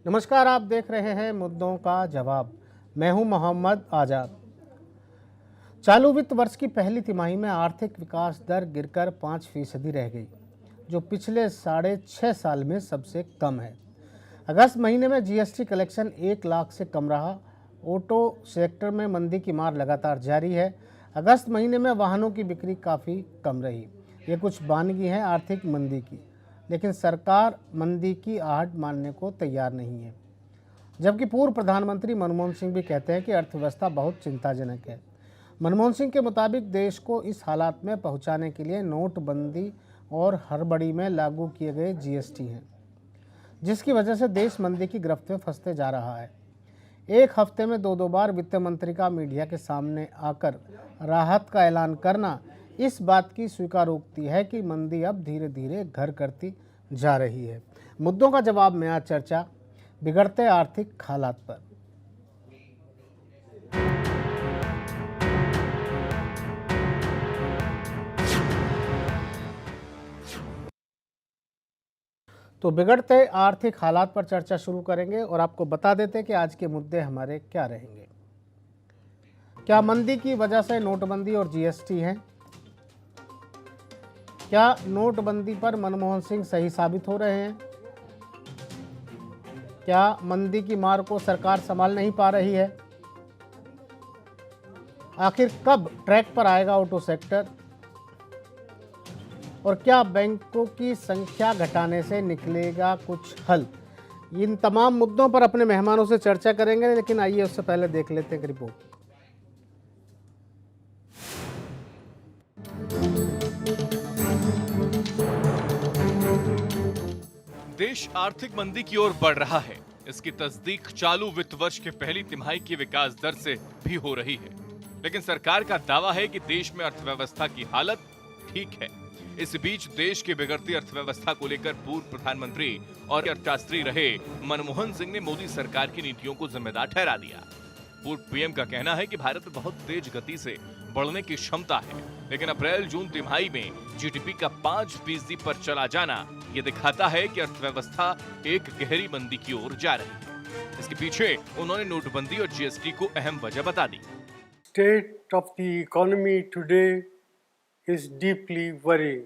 नमस्कार, आप देख रहे हैं मुद्दों का जवाब। मैं हूं मोहम्मद आजाद। चालू वित्त वर्ष की पहली तिमाही में आर्थिक विकास दर गिरकर 5% रह गई, जो पिछले 6.5 साल में सबसे कम है। अगस्त महीने में जीएसटी कलेक्शन 1 लाख से कम रहा। ऑटो सेक्टर में मंदी की मार लगातार जारी है। अगस्त महीने में वाहनों की बिक्री काफ़ी कम रही। ये कुछ वानगी हैं आर्थिक मंदी की, लेकिन सरकार मंदी की आहट मानने को तैयार नहीं है। जबकि पूर्व प्रधानमंत्री मनमोहन सिंह भी कहते हैं कि अर्थव्यवस्था बहुत चिंताजनक है। मनमोहन सिंह के मुताबिक देश को इस हालात में पहुंचाने के लिए नोटबंदी और हड़बड़ी में लागू किए गए जीएसटी हैं, जिसकी वजह से देश मंदी की गिरफ्त में फंसते जा रहा है। एक हफ्ते में दो बार वित्त मंत्री का मीडिया के सामने आकर राहत का ऐलान करना इस बात की स्वीकारोक्ति है कि मंदी अब धीरे धीरे घर करती जा रही है। मुद्दों का जवाब में आज चर्चा बिगड़ते आर्थिक हालात पर। तो बिगड़ते आर्थिक हालात पर चर्चा शुरू करेंगे और आपको बता देते हैं कि आज के मुद्दे हमारे क्या रहेंगे। क्या मंदी की वजह से नोटबंदी और जीएसटी हैं? क्या नोटबंदी पर मनमोहन सिंह सही साबित हो रहे हैं? क्या मंदी की मार को सरकार संभाल नहीं पा रही है? आखिर कब ट्रैक पर आएगा ऑटो सेक्टर? और क्या बैंकों की संख्या घटाने से निकलेगा कुछ हल? इन तमाम मुद्दों पर अपने मेहमानों से चर्चा करेंगे, लेकिन आइए उससे पहले देख लेते हैं एक रिपोर्ट। देश आर्थिक मंदी की ओर बढ़ रहा है। इसकी तस्दीक चालू वित्त वर्ष के पहली तिमाही की विकास दर से भी हो रही है। लेकिन सरकार का दावा है कि देश में अर्थव्यवस्था की हालत ठीक है। इस बीच देश की बिगड़ती अर्थव्यवस्था को लेकर पूर्व प्रधानमंत्री और अर्थशास्त्री रहे मनमोहन सिंह ने मोदी सरकार की नीतियों को जिम्मेदार ठहरा दिया। पूर्व पीएम का कहना है कि भारत में बहुत तेज गति से बढ़ने की क्षमता है, लेकिन अप्रैल-जून तिमाही में जीडीपी का 5% पर चला जाना ये दिखाता है कि अर्थव्यवस्था एक गहरी मंदी की ओर जा रही है। इसके पीछे उन्होंने नोटबंदी और जीएसटी को अहम वजह बता दी। State of the economy today is deeply worrying.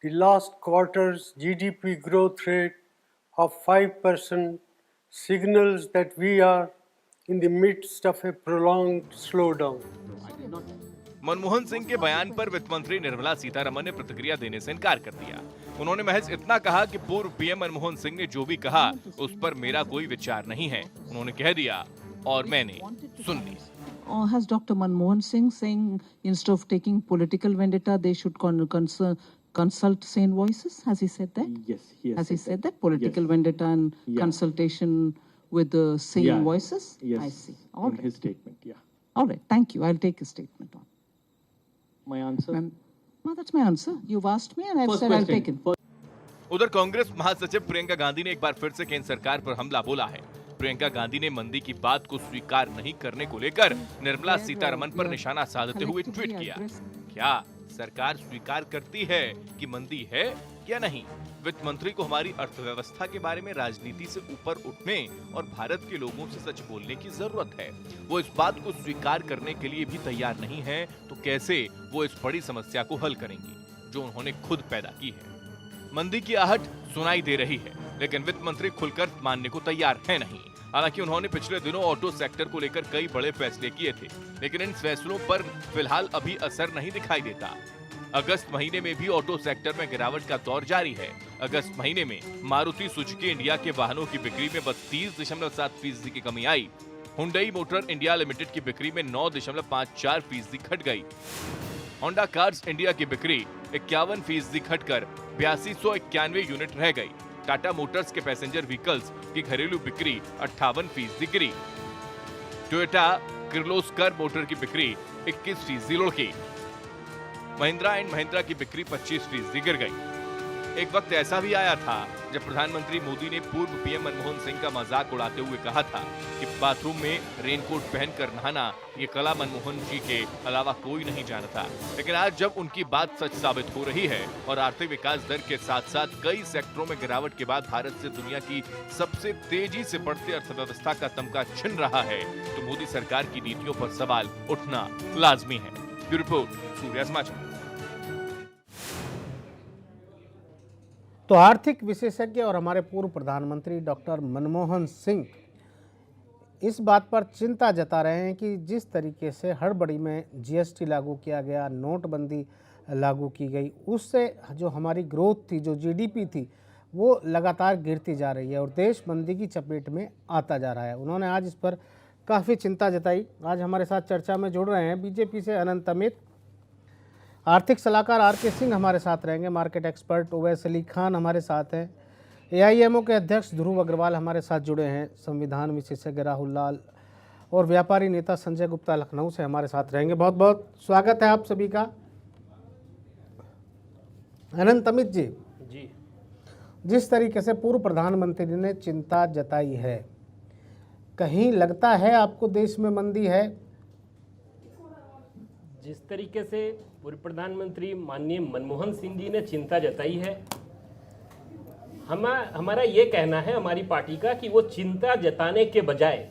The last quarter's GDP growth rate of 5% signals that we are in the midst of a prolonged slowdown. Manmohan Singh के बयान पर वित्त मंत्री निर्मला सीतारमण ने प्रतिक्रिया देने से इनकार कर दिया। उन्होंने महज इतना कहा कि पूर्व पीएम मनमोहन सिंह ने जो भी कहा उस पर मेरा कोई विचार नहीं है। उन्होंने कह दिया और मैंने सुन ली। Has Dr. Manmohan Singh saying instead of taking political vendetta, they should consult sane voices? Has he said that? Yes, he has he said that? Political Yes. vendetta and consultation with the sane voices? Yes. I see. All in right. his statement, yeah. All right. Thank you. I'll take his statement on. My answer? No, that's my answer. You've asked me and I've First said I'll question. take it. उधर कांग्रेस महासचिव प्रियंका गांधी ने एक बार फिर से केंद्र सरकार पर हमला बोला है। प्रियंका गांधी ने मंदी की बात को स्वीकार नहीं करने को लेकर निर्मला सीतारमण पर निशाना साधते हुए ट्वीट किया। क्या सरकार स्वीकार करती है कि मंदी है या नहीं? वित्त मंत्री को हमारी अर्थव्यवस्था के बारे में राजनीति से ऊपर उठने और भारत के लोगों से सच बोलने की जरूरत है। वो इस बात को स्वीकार करने के लिए भी तैयार नहीं है, तो कैसे वो इस बड़ी समस्या को हल करेंगी जो उन्होंने खुद पैदा की है? मंदी की आहट सुनाई दे रही है, लेकिन वित्त मंत्री खुलकर मानने को तैयार है नहीं। हालांकि उन्होंने पिछले दिनों ऑटो सेक्टर को लेकर कई बड़े फैसले किए थे, लेकिन इन फैसलों पर फिलहाल अभी असर नहीं दिखाई देता। अगस्त महीने में भी ऑटो सेक्टर में गिरावट का दौर जारी है। अगस्त महीने में मारुति सुजुकी इंडिया के वाहनों की बिक्री में 32.7% की कमी आई। हुंडई मोटर इंडिया लिमिटेड की बिक्री में 9.54% घट गई। होंडा कार्स इंडिया की बिक्री 51% घटकर 8291 यूनिट रह गई। टाटा मोटर्स के पैसेंजर व्हीकल्स की घरेलू बिक्री 58% गिरी। टोयोटा किर्लोस्कर मोटर की बिक्री 21% लुढ़की। महिंद्रा एंड महिंद्रा की बिक्री 25% गिर गई। एक वक्त ऐसा भी आया था जब प्रधानमंत्री मोदी ने पूर्व पीएम मनमोहन सिंह का मजाक उड़ाते हुए कहा था कि बाथरूम में रेनकोट पहनकर नहाना ये कला मनमोहन जी के अलावा कोई नहीं जानता। लेकिन आज जब उनकी बात सच साबित हो रही है और आर्थिक विकास दर के साथ साथ कई सेक्टरों में गिरावट के बाद भारत से दुनिया की सबसे तेजी से बढ़ती अर्थव्यवस्था का तमगा छिन रहा है, तो मोदी सरकार की नीतियों पर सवाल उठना लाजमी है। ब्यूरो रिपोर्ट, सूर्या समाचार। तो आर्थिक विशेषज्ञ और हमारे पूर्व प्रधानमंत्री डॉक्टर मनमोहन सिंह इस बात पर चिंता जता रहे हैं कि जिस तरीके से हड़बड़ी में जीएसटी लागू किया गया, नोटबंदी लागू की गई, उससे जो हमारी ग्रोथ थी, जो जीडीपी थी, वो लगातार गिरती जा रही है और देश मंदी की चपेट में आता जा रहा है। उन्होंने आज इस पर काफ़ी चिंता जताई। आज हमारे साथ चर्चा में जुड़ रहे हैं बीजेपी से अनंत अमित, आर्थिक सलाहकार आर.के. सिंह हमारे साथ रहेंगे, market expert Owais Ali Khan हमारे साथ हैं, एआईएमओ के अध्यक्ष ध्रुव अग्रवाल हमारे साथ जुड़े हैं, संविधान विशेषज्ञ राहुल लाल और व्यापारी नेता संजय गुप्ता लखनऊ से हमारे साथ रहेंगे। बहुत बहुत स्वागत है आप सभी का। अनंत अमित जी, जिस तरीके से पूर्व प्रधानमंत्री ने चिंता जताई है, कहीं लगता है आपको देश में मंदी है? जिस तरीके से पूर्व प्रधानमंत्री माननीय मनमोहन सिंह जी ने चिंता जताई है, हमारा ये कहना है हमारी पार्टी का कि वो चिंता जताने के बजाय,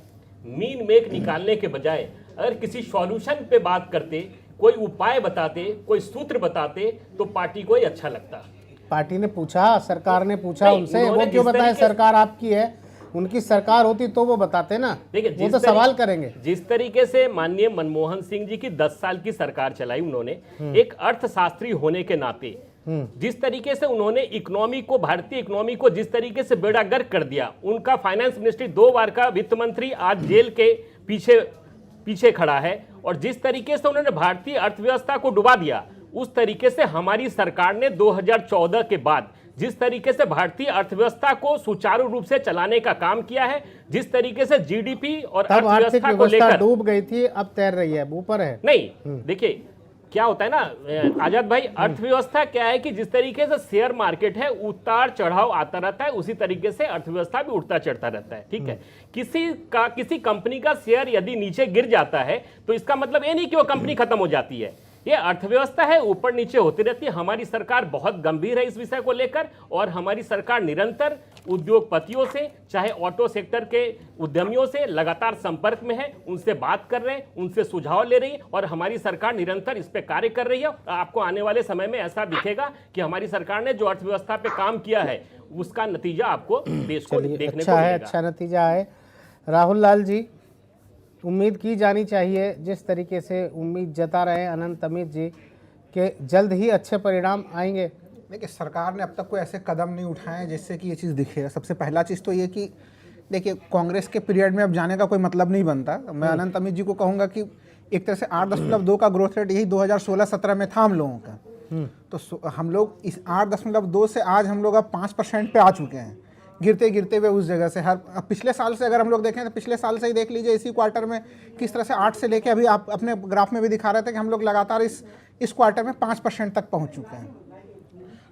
मीन मेक निकालने के बजाय अगर किसी सॉल्यूशन पे बात करते, कोई उपाय बताते, कोई सूत्र बताते तो पार्टी को ही अच्छा लगता। पार्टी ने पूछा, सरकार ने पूछा उनसे, वो क्यों बताए? सरकार आपकी है, उनकी सरकार होती तो वो बताते ना। देखिए, वो तो सवाल करेंगे। जिस तरीके से माननीय मनमोहन सिंह जी की 10 साल की सरकार चलाई उन्होंने, एक अर्थशास्त्री होने के नाते जिस तरीके से उन्होंने इकोनॉमी को, भारतीय इकोनॉमी को जिस तरीके से बेड़ा गर्क कर दिया, उनका फाइनेंस मिनिस्ट्री 2 बार का वित्त मंत्री आज जेल के पीछे खड़ा है, और जिस तरीके से उन्होंने भारतीय अर्थव्यवस्था को डुबा दिया, उस तरीके से हमारी सरकार ने 2014 के बाद जिस तरीके से भारतीय अर्थव्यवस्था को सुचारू रूप से चलाने का काम किया है, जिस तरीके से जीडीपी और अर्थव्यवस्था को लेकर डूब गई थी, अब तैर रही है, ऊपर है। नहीं, देखिए क्या होता है ना आजाद भाई, अर्थव्यवस्था क्या है कि जिस तरीके से शेयर मार्केट है, उतार चढ़ाव आता रहता है, उसी तरीके से अर्थव्यवस्था भी उठता चढ़ता रहता है। ठीक है, किसी कंपनी का शेयर यदि नीचे गिर जाता है तो इसका मतलब ये नहीं कि वो कंपनी खत्म हो जाती है, ये अर्थव्यवस्था है, ऊपर नीचे होती रहती है। हमारी सरकार बहुत गंभीर है इस विषय को लेकर, और हमारी सरकार निरंतर उद्योगपतियों से, चाहे ऑटो सेक्टर के उद्यमियों से लगातार संपर्क में है, उनसे बात कर रहे हैं, उनसे सुझाव ले रही है, और हमारी सरकार निरंतर इस पे कार्य कर रही है। आपको आने वाले समय में ऐसा दिखेगा कि हमारी सरकार ने जो अर्थव्यवस्था पे काम किया है उसका नतीजा आपको देश को देखने को मिलेगा। अच्छा नतीजा है। राहुल लाल जी, उम्मीद की जानी चाहिए, जिस तरीके से उम्मीद जता रहे हैं अनंत अमित जी कि जल्द ही अच्छे परिणाम आएंगे। देखिए, सरकार ने अब तक कोई ऐसे कदम नहीं उठाए हैं जिससे कि ये चीज़ दिखे। सबसे पहला चीज़ तो ये कि देखिए, कांग्रेस के पीरियड में अब जाने का कोई मतलब नहीं बनता। मैं अनंत अमित जी को कहूँगा कि एक तरह से 8.2 का ग्रोथ रेट यही 2016-17 में था हम लोगों का, तो हम लोग इस 8.2 से आज हम लोग अब 5% पे आ चुके हैं, गिरते हुए उस जगह से। पिछले साल से अगर हम लोग देखें तो पिछले साल से ही देख लीजिए, इसी क्वार्टर में किस तरह से 8 से लेके अभी आप अपने ग्राफ में भी दिखा रहे थे कि हम लोग लगातार इस क्वार्टर में 5% तक पहुंच चुके हैं।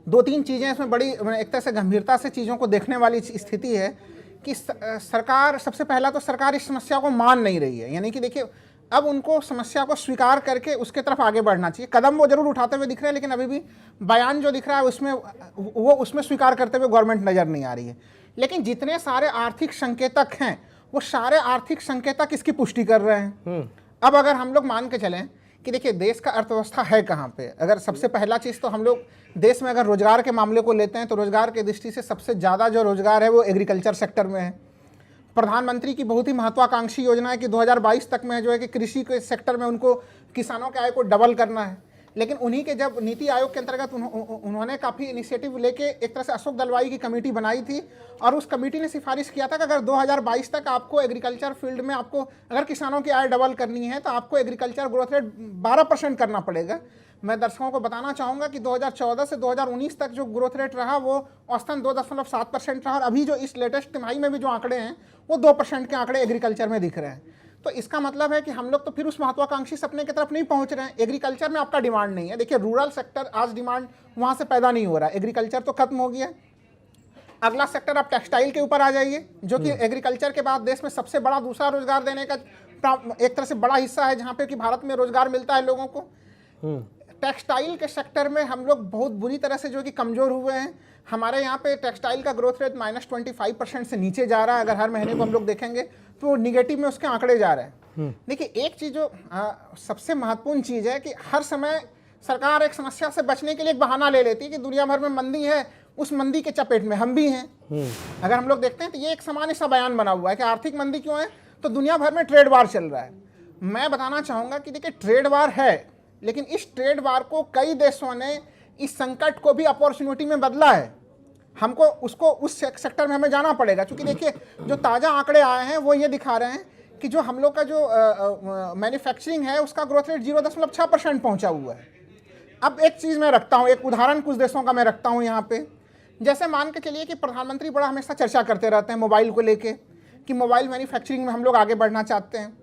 2-3 चीज़ें इसमें बड़ी एक तरह से गंभीरता से चीज़ों को देखने वाली स्थिति है कि सरकार, सबसे पहला तो सरकार इस समस्या को मान नहीं रही है। यानी कि देखिए, अब उनको समस्या को स्वीकार करके उसके तरफ आगे बढ़ना चाहिए। कदम वो जरूर उठाते हुए दिख रहे हैं, लेकिन अभी भी बयान जो दिख रहा है उसमें स्वीकार करते हुए गवर्नमेंट नज़र नहीं आ रही है। लेकिन जितने सारे आर्थिक संकेतक हैं, वो सारे आर्थिक संकेतक इसकी पुष्टि कर रहे हैं। अब अगर हम लोग मान के चलें कि देखिए, देश का अर्थव्यवस्था है कहाँ पे, अगर सबसे पहला चीज़ तो हम लोग देश में अगर रोजगार के मामले को लेते हैं तो रोजगार की दृष्टि से सबसे ज़्यादा जो रोजगार है वो एग्रीकल्चर सेक्टर में है। प्रधानमंत्री की बहुत ही महत्वाकांक्षी योजना है कि 2022 तक में जो है कि कृषि के सेक्टर में उनको किसानों के आय को डबल करना है। लेकिन उन्हीं के जब नीति आयोग के अंतर्गत उन्होंने काफ़ी इनिशिएटिव लेके एक तरह से अशोक दलवाई की कमेटी बनाई थी, और उस कमेटी ने सिफारिश किया था कि अगर 2022 तक आपको एग्रीकल्चर फील्ड में आपको अगर किसानों की आय डबल करनी है तो आपको एग्रीकल्चर ग्रोथ रेट 12% करना पड़ेगा। मैं दर्शकों को बताना चाहूँगा कि 2014 से 2019 तक जो ग्रोथ रेट रहा वो औसतन 2.7% रहा, और अभी जो इस लेटेस्ट तिमाही में भी जो आंकड़े हैं वो 2% के आंकड़े एग्रीकल्चर में दिख रहे हैं। तो इसका मतलब है कि हम लोग तो फिर उस महत्वाकांक्षी सपने की तरफ नहीं पहुंच रहे हैं। एग्रीकल्चर में आपका डिमांड नहीं है। देखिए रूरल सेक्टर आज डिमांड वहां से पैदा नहीं हो रहा है, एग्रीकल्चर तो खत्म हो गया। अगला सेक्टर आप टेक्सटाइल के ऊपर आ जाइए, जो कि एग्रीकल्चर के बाद देश में सबसे बड़ा दूसरा रोजगार देने का एक तरह से बड़ा हिस्सा है, जहां पे कि भारत में रोजगार मिलता है लोगों को। टेक्सटाइल के सेक्टर में हम लोग बहुत बुरी तरह से जो कि कमजोर हुए हैं। हमारे यहाँ पे टेक्सटाइल का ग्रोथ रेट -25% से नीचे जा रहा है। अगर हर महीने को हम लोग देखेंगे तो निगेटिव में उसके आंकड़े जा रहे हैं। देखिए एक चीज जो सबसे महत्वपूर्ण चीज है कि हर समय सरकार एक समस्या से बचने के लिए एक बहाना ले लेती है कि दुनिया भर में मंदी है, उस मंदी के चपेट में हम भी हैं। अगर हम लोग देखते हैं तो ये एक सामान्य सा बयान बना हुआ है कि आर्थिक मंदी क्यों है, तो दुनिया भर में ट्रेड वार चल रहा है। मैं बताना चाहूंगा कि देखिए ट्रेड वार है, लेकिन इस ट्रेड वार को कई देशों ने इस संकट को भी अपॉर्चुनिटी में बदला है। हमको उसको उस सेक्टर में हमें जाना पड़ेगा, क्योंकि देखिए जो ताज़ा आंकड़े आए हैं वो ये दिखा रहे हैं कि जो हम लोग का जो मैन्युफैक्चरिंग है उसका ग्रोथ रेट 0.6% पहुंचा हुआ है। अब एक चीज़ मैं रखता हूँ, एक उदाहरण कुछ देशों का मैं रखता हूँ यहाँ पे। जैसे मान के चलिए कि प्रधानमंत्री बड़ा हमेशा चर्चा करते रहते हैं मोबाइल को लेके कि मोबाइल मैन्युफैक्चरिंग में हम लोग आगे बढ़ना चाहते हैं।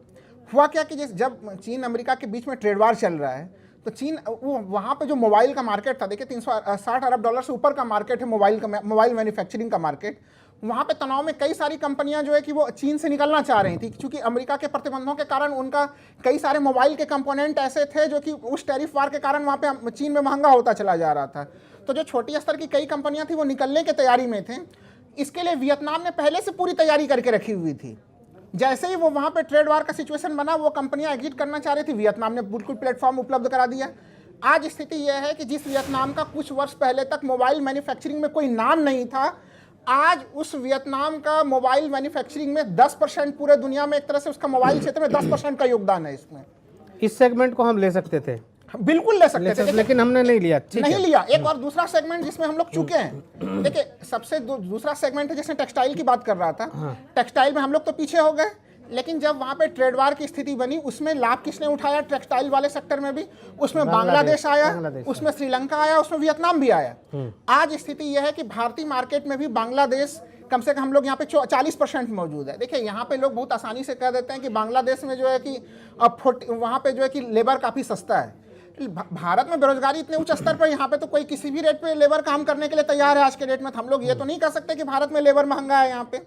हुआ क्या कि जब चीन अमेरिका के बीच में ट्रेड वार चल रहा है, तो चीन वो वहाँ पे जो मोबाइल का मार्केट था, देखिए $360 अरब से ऊपर का मार्केट है मोबाइल मैन्युफैक्चरिंग का मार्केट। वहाँ पे तनाव में कई सारी कंपनियां जो है कि वो चीन से निकलना चाह रही थी, क्योंकि अमेरिका के प्रतिबंधों के कारण उनका कई सारे मोबाइल के कंपोनेंट ऐसे थे जो कि उस टैरिफ वार के कारण वहाँ पे चीन में महंगा होता चला जा रहा था। तो जो छोटी स्तर की कई कंपनियां थी वो निकलने की तैयारी में थे। इसके लिए वियतनाम ने पहले से पूरी तैयारी करके रखी हुई थी। जैसे ही वो वहाँ पे ट्रेड वार का सिचुएशन बना, वो कंपनियां एग्जिट करना चाह रही थी, वियतनाम ने बिल्कुल प्लेटफॉर्म उपलब्ध करा दिया। आज स्थिति यह है कि जिस वियतनाम का कुछ वर्ष पहले तक मोबाइल मैन्युफैक्चरिंग में कोई नाम नहीं था, आज उस वियतनाम का मोबाइल मैन्युफैक्चरिंग में 10%, पूरे दुनिया में एक तरह से उसका मोबाइल क्षेत्र में 10% का योगदान है। इसमें इस सेगमेंट को हम ले सकते थे, बिल्कुल ले सकते थे, लेकिन हमने नहीं लिया। नहीं लिया। एक और दूसरा सेगमेंट जिसमें हम लोग चुके हैं, देखिए सबसे दूसरा सेगमेंट है जिसने टेक्सटाइल की बात कर रहा था। टेक्सटाइल में हम लोग तो पीछे हो गए, लेकिन जब वहां पे ट्रेड वार की स्थिति बनी उसमें लाभ किसने उठाया? टेक्सटाइल वाले सेक्टर में भी उसमें बांग्लादेश आया, उसमें श्रीलंका आया, उसमें वियतनाम भी आया। आज स्थिति यह है कि भारतीय मार्केट में भी बांग्लादेश कम से कम हम लोग यहाँ पे 40% मौजूद है। देखिए यहाँ पे लोग बहुत आसानी से कह देते हैं कि बांग्लादेश में जो है कि वहाँ पे जो है कि लेबर काफ़ी सस्ता है। भारत में बेरोजगारी इतने उच्च स्तर पर, यहाँ पे तो कोई किसी भी रेट पे लेबर काम करने के लिए तैयार है आज के डेट में। हम लोग ये तो नहीं कह सकते कि भारत में लेबर महंगा है। यहाँ पे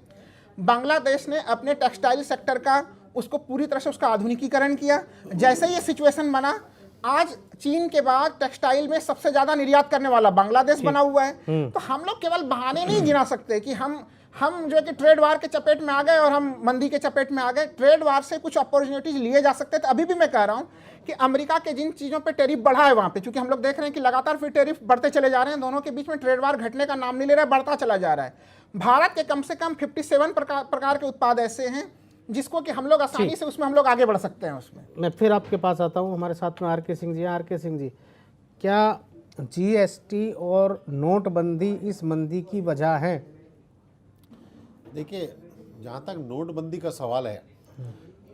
बांग्लादेश ने अपने टेक्सटाइल सेक्टर का उसको पूरी तरह से उसका आधुनिकीकरण किया। जैसे ये सिचुएशन बना, आज चीन के बाद टेक्सटाइल में सबसे ज्यादा निर्यात करने वाला बांग्लादेश बना हुआ है। तो हम लोग केवल बहाने नहीं गिना सकते कि हम जो है कि ट्रेड वार के चपेट में आ गए और हम मंदी के चपेट में आ गए। ट्रेड वार से कुछ अपॉर्चुनिटीज लिए जा सकते थे। अभी भी मैं कह रहा हूं कि अमेरिका के जिन चीज़ों पे टैरिफ बढ़ा है वहाँ पे, क्योंकि हम लोग देख रहे हैं कि लगातार फिर टैरिफ बढ़ते चले जा रहे हैं, दोनों के बीच में ट्रेड वार घटने का नाम नहीं ले रहा है, बढ़ता चला जा रहा है। भारत के कम से कम 57 प्रकार के उत्पाद ऐसे हैं जिसको कि हम लोग आसानी से उसमें हम लोग आगे बढ़ सकते हैं। उसमें मैं फिर आपके पास आता हूँ। हमारे साथ में आर.के. सिंह जी हैं। आर.के. सिंह जी, क्या जीएसटी और नोटबंदी इस मंदी की वजह है? देखिए, जहाँ तक नोटबंदी का सवाल है,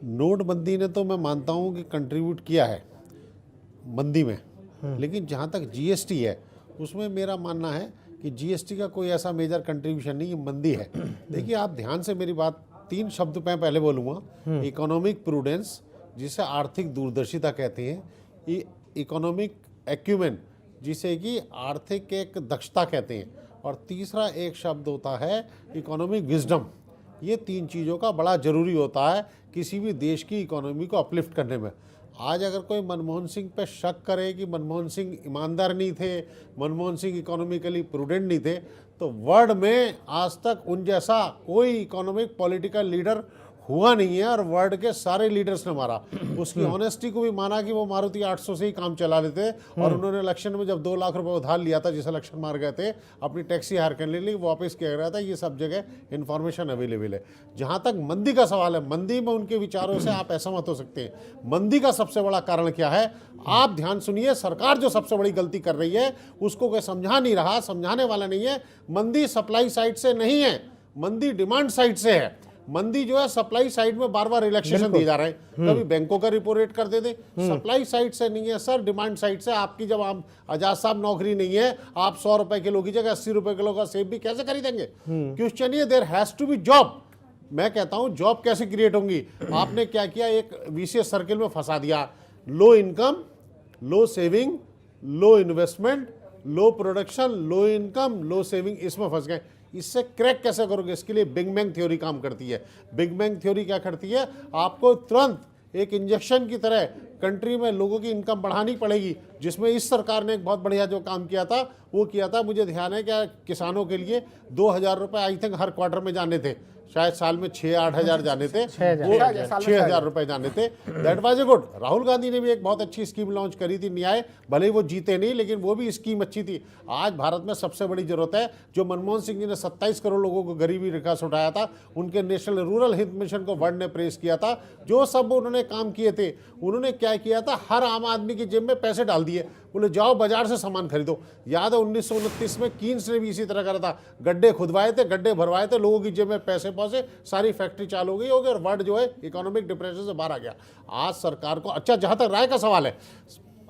नोटबंदी ने तो मैं मानता हूँ कि कंट्रीब्यूट किया है मंदी में, लेकिन जहाँ तक जीएसटी है उसमें मेरा मानना है कि जीएसटी का कोई ऐसा मेजर कंट्रीब्यूशन नहीं, ये मंदी है। देखिए, आप ध्यान से मेरी बात, 3 शब्द मैं पहले बोलूँगा। इकोनॉमिक प्रूडेंस, जिसे आर्थिक दूरदर्शिता कहते हैं, इकोनॉमिक एक्यूमेन, जिसे कि आर्थिक एक दक्षता कहते हैं, और तीसरा एक शब्द होता है इकोनॉमिक विजडम। ये 3 चीज़ों का बड़ा ज़रूरी होता है किसी भी देश की इकोनॉमी को अपलिफ्ट करने में। आज अगर कोई मनमोहन सिंह पे शक करे कि मनमोहन सिंह ईमानदार नहीं थे, मनमोहन सिंह इकोनॉमिकली प्रूडेंट नहीं थे, तो वर्ल्ड में आज तक उन जैसा कोई इकोनॉमिक पॉलिटिकल लीडर हुआ नहीं है, और वर्ल्ड के सारे लीडर्स ने मारा। उसकी ऑनेस्टी को भी माना कि वो मारुति 800 से ही काम चला लेते, और उन्होंने इलेक्शन में जब 2 लाख रुपए उधार लिया था, जिस इलेक्शन मार गए थे, अपनी टैक्सी हायर करने के लिए वापस किया गया था। ये सब जगह इन्फॉर्मेशन अवेलेबल है। जहाँ तक मंदी का सवाल है, मंदी में उनके विचारों से आप असहमत हो सकते हैं। मंदी का सबसे बड़ा कारण क्या है? आप ध्यान सुनिए, सरकार जो सबसे बड़ी गलती कर रही है उसको कोई समझा नहीं रहा, समझाने वाला नहीं है। मंदी सप्लाई साइड से नहीं है, मंदी डिमांड साइड से है। मंदी जो है सप्लाई साइड में बार बार रिलैक्सेशन दिए जा रहे हैं। कभी बैंकों का रिपो रेट कर देते, सप्लाई साइड से नहीं है सर, डिमांड साइड से। आपकी जब आप आजाद साहब नौकरी नहीं है, आप 100 रुपए किलो की जगह 80 रुपए किलो का सेब भी कैसे खरीदेंगे? क्वेश्चन ये, there has to be job. मैं कहता हूं जॉब कैसे क्रिएट होंगी। आपने क्या किया, एक विशियस सर्किल में फंसा दिया, लो इनकम, लो सेविंग, लो इन्वेस्टमेंट, लो प्रोडक्शन, लो इनकम, लो सेविंग, इसमें फंस गए। इससे क्रैक कैसे करोगे? इसके लिए बिग बैंग थ्योरी काम करती है। बिग बैंग थ्योरी क्या करती है, आपको तुरंत एक इंजेक्शन की तरह कंट्री में लोगों की इनकम बढ़ानी पड़ेगी, जिसमें इस सरकार ने एक बहुत बढ़िया जो काम किया था वो किया था। मुझे ध्यान है क्या, किसानों के लिए 2,000 रुपये आई थिंक हर क्वार्टर में जाने थे, शायद साल में 6-8 हज़ार जाने थे, 6,000 रुपये जाने थे। That was a good. Rahul Gandhi ने भी एक बहुत अच्छी स्कीम लॉन्च करी थी, न्याय, भले ही वो जीते नहीं लेकिन वो भी स्कीम अच्छी थी। आज भारत में सबसे बड़ी जरूरत है, जो मनमोहन सिंह जी ने 27 करोड़ लोगों को गरीबी रेखा से उठाया था, उनके नेशनल रूरल हेल्थ मिशन को वर्ल्ड ने प्रेस किया था, जो सब उन्होंने काम किए थे, उन्होंने क्या किया था, हर आम आदमी की जेब में पैसे डाल दिए, बोले जाओ बाजार से सामान खरीदो। याद है 1929 में कीन्स ने भी इसी तरह करा था, गड्ढे खुदवाए थे, गड्ढे भरवाए थे, लोगों की जेब में पैसे पहुंचे, सारी फैक्ट्री चालू हो गई होगी और वर्ल्ड जो है इकोनॉमिक डिप्रेशन से बाहर आ गया। आज सरकार को, अच्छा जहां तक राय का सवाल है,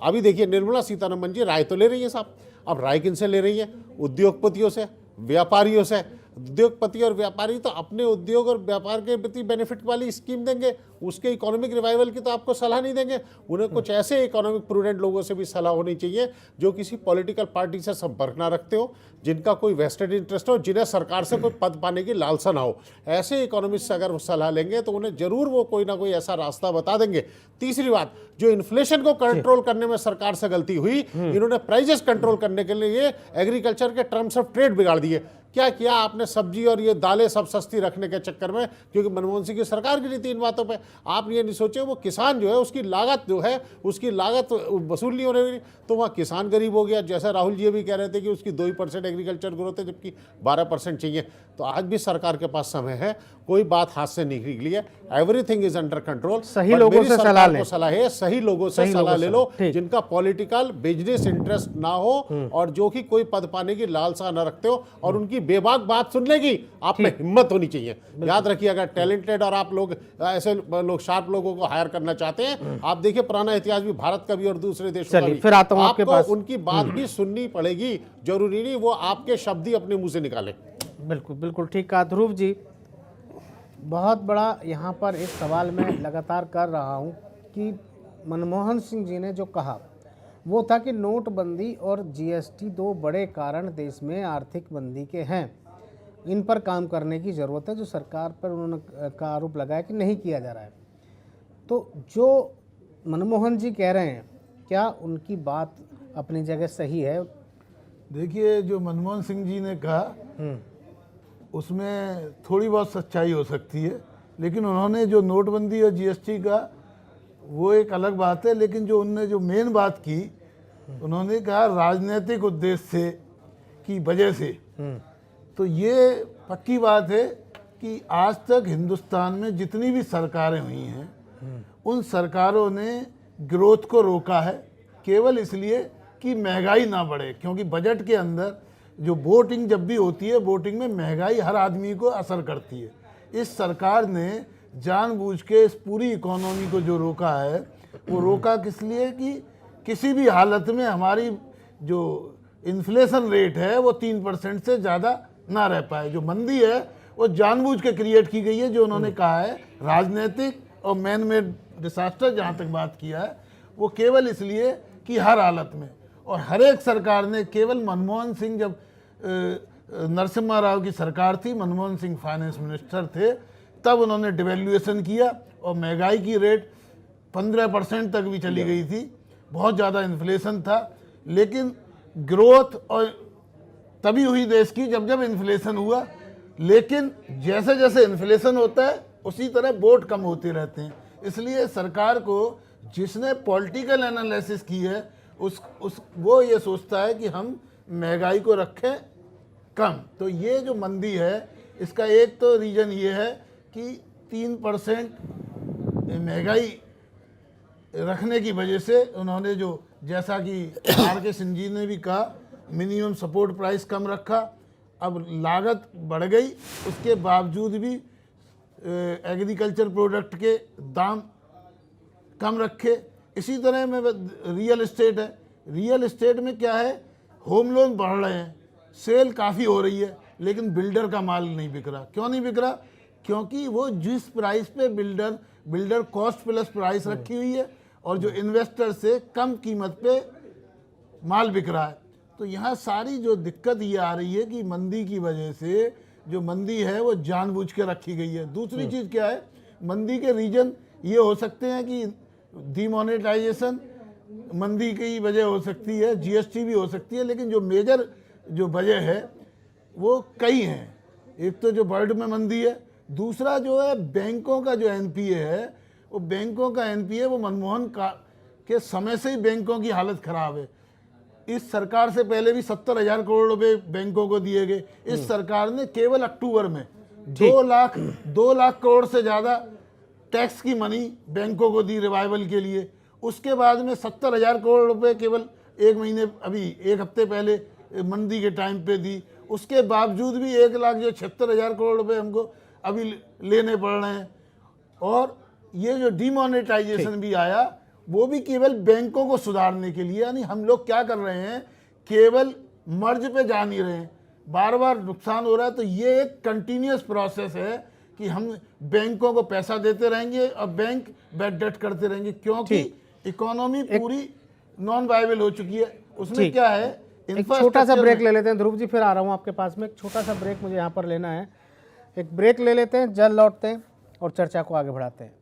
अभी देखिए निर्मला सीतारमण जी राय तो ले रही है साहब, अब राय किनसे ले रही है? उद्योगपतियों से, व्यापारियों से। उद्योगपति और व्यापारी तो अपने उद्योग और व्यापार के प्रति बेनिफिट वाली स्कीम देंगे, उसके इकोनॉमिक रिवाइवल की तो आपको सलाह नहीं देंगे। उन्हें कुछ ऐसे इकोनॉमिक प्रूडेंट लोगों से भी सलाह होनी चाहिए जो किसी पॉलिटिकल पार्टी से संपर्क ना रखते हो, जिनका कोई वेस्टेड इंटरेस्ट हो, जिन्हें सरकार से कोई पद पाने की लालसा ना हो। ऐसे इकोनॉमिस्ट से अगर वो सलाह लेंगे तो उन्हें जरूर वो कोई ना कोई ऐसा रास्ता बता देंगे। तीसरी बात, जो इन्फ्लेशन को कंट्रोल करने में सरकार से गलती हुई, इन्होंने प्राइजेस कंट्रोल करने के लिए एग्रीकल्चर के टर्म्स ऑफ ट्रेड बिगाड़ दिए। क्या किया आपने, सब्जी और ये दालें सब सस्ती रखने के चक्कर में, क्योंकि मनमोहन सिंह की सरकार की नीति इन बातों पे। आप ये नहीं सोचे वो किसान जो है उसकी लागत जो है, उसकी लागत वसूल नहीं हो रही, तो वहाँ किसान गरीब हो गया। जैसा राहुल जी भी कह रहे थे कि उसकी 2% एग्रीकल्चर ग्रोथ है जबकि 12% चाहिए। तो आज भी सरकार के पास समय है, कोई बात हाथ से नहीं निकली है, एवरीथिंग इज अंडर कंट्रोल। सही लोगों से सलाह लें, सलाह है सही लोगों से सलाह ले लो, जिनका पॉलिटिकल बिजनेस इंटरेस्ट ना हो और जो कि कोई पद पाने की लालसा ना रखते हो, और उनकी बेबाक बात सुन लेगी, आप में हिम्मत होनी चाहिए। याद रखिए, अगर टैलेंटेड और आप लोग ऐसे लोग शार्प लोगों को हायर करना चाहते हैं, आप देखिए पुराना इतिहास भी भारत का भी और दूसरे देशों का भी, फिर आता हूं आपके पास। उनकी बात भी सुननी पड़ेगी, जरूरी नहीं वो आपके शब्द ही अपने मुंह से निकाले। बिल्कुल बिल्कुल ठीक कहा ध्रुव जी। बहुत बड़ा यहाँ पर एक सवाल मैं लगातार कर रहा हूँ कि मनमोहन सिंह जी ने जो कहा वो था कि नोटबंदी और जीएसटी 2 बड़े कारण देश में आर्थिक मंदी के हैं, इन पर काम करने की ज़रूरत है, जो सरकार पर उन्होंने का आरोप लगाया कि नहीं किया जा रहा है। तो जो मनमोहन जी कह रहे हैं, क्या उनकी बात अपनी जगह सही है? देखिए, जो मनमोहन सिंह जी ने कहा उसमें थोड़ी बहुत सच्चाई हो सकती है, लेकिन उन्होंने जो नोटबंदी और जीएसटी का वो एक अलग बात है, लेकिन जो उनने जो मेन बात की, उन्होंने कहा राजनीतिक उद्देश्य से की वजह से। तो ये पक्की बात है कि आज तक हिंदुस्तान में जितनी भी सरकारें हुई हैं, उन सरकारों ने ग्रोथ को रोका है, केवल इसलिए कि महंगाई ना बढ़े। क्योंकि बजट के अंदर जो वोटिंग जब भी होती है, वोटिंग में महंगाई हर आदमी को असर करती है। इस सरकार ने जानबूझ के इस पूरी इकोनॉमी को जो रोका है, वो रोका किस लिए कि किसी भी हालत में हमारी जो इन्फ्लेशन रेट है वो 3% से ज़्यादा ना रह पाए। जो मंदी है वो जानबूझ के क्रिएट की गई है, जो उन्होंने कहा है राजनीतिक और मैन मेड डिसास्टर, जहाँ तक बात किया है वो केवल इसलिए कि हर हालत में। और हर एक सरकार ने, केवल मनमोहन सिंह, जब नरसिम्हा राव की सरकार थी, मनमोहन सिंह फाइनेंस मिनिस्टर थे, तब उन्होंने डिवेल्यूएशन किया और महंगाई की रेट 15% तक भी चली गई थी, बहुत ज़्यादा इन्फ्लेशन था। लेकिन ग्रोथ और तभी हुई देश की जब जब इन्फ्लेशन हुआ, लेकिन जैसे जैसे इन्फ्लेशन होता है उसी तरह वोट कम होते रहते हैं। इसलिए सरकार को, जिसने पॉलिटिकल एनालिसिस की है, वो ये सोचता है कि हम महंगाई को रखें कम। तो ये जो मंदी है, इसका एक तो रीज़न ये है कि 3% महंगाई रखने की वजह से उन्होंने जो, जैसा कि आर.के. सिंह जी ने भी कहा, मिनिमम सपोर्ट प्राइस कम रखा। अब लागत बढ़ गई, उसके बावजूद भी एग्रीकल्चर प्रोडक्ट के दाम कम रखे। इसी तरह में रियल एस्टेट है, रियल एस्टेट में क्या है, होम लोन बढ़ रहे हैं, सेल काफ़ी हो रही है, लेकिन बिल्डर का माल नहीं बिक रहा। क्यों नहीं बिक रहा? क्योंकि वो जिस प्राइस पे बिल्डर कॉस्ट प्लस प्राइस रखी हुई है और जो इन्वेस्टर से कम कीमत पे माल बिक रहा है। तो यहाँ सारी जो दिक्कत ये आ रही है कि मंदी की वजह से जो मंदी है वो जानबूझ के रखी गई है। दूसरी चीज़ क्या है, मंदी के रीजन ये हो सकते हैं कि डीमोनेटाइजेशन मंदी की वजह हो सकती है, जीएसटी भी हो सकती है, लेकिन जो मेजर जो वजह है वो कई हैं। एक तो जो वर्ल्ड में मंदी है, दूसरा जो है बैंकों का जो एनपीए है, वो बैंकों का एनपीए वो मनमोहन का के समय से ही बैंकों की हालत खराब है। इस सरकार से पहले भी 70,000 करोड़ रुपए बैंकों को दिए गए। इस सरकार ने केवल अक्टूबर में 2 लाख करोड़ से ज़्यादा टैक्स की मनी बैंकों को दी रिवाइवल के लिए। उसके बाद में 70,000 करोड़ रुपए केवल एक महीने, अभी एक हफ्ते पहले मंदी के टाइम पे दी। उसके बावजूद भी 1,76,000 करोड़ रुपए हमको अभी लेने पड़ रहे हैं। और ये जो डीमोनेटाइजेशन भी आया वो भी केवल बैंकों को सुधारने के लिए। यानी हम लोग क्या कर रहे हैं, केवल मर्ज पे जा नहीं रहे हैं, बार बार नुकसान हो रहा है। तो ये एक कंटिन्यूस प्रोसेस है कि हम बैंकों को पैसा देते रहेंगे और बैंक बैड डेट करते रहेंगे, क्योंकि इकोनॉमी पूरी नॉन वायबल हो चुकी है। उसमें क्या है, एक छोटा सा ब्रेक ले लेते हैं ध्रुव जी, फिर आ रहा हूँ आपके पास में। एक छोटा सा ब्रेक मुझे यहाँ पर लेना है, एक ब्रेक ले लेते हैं, जल्द लौटते हैं और चर्चा को आगे बढ़ाते हैं।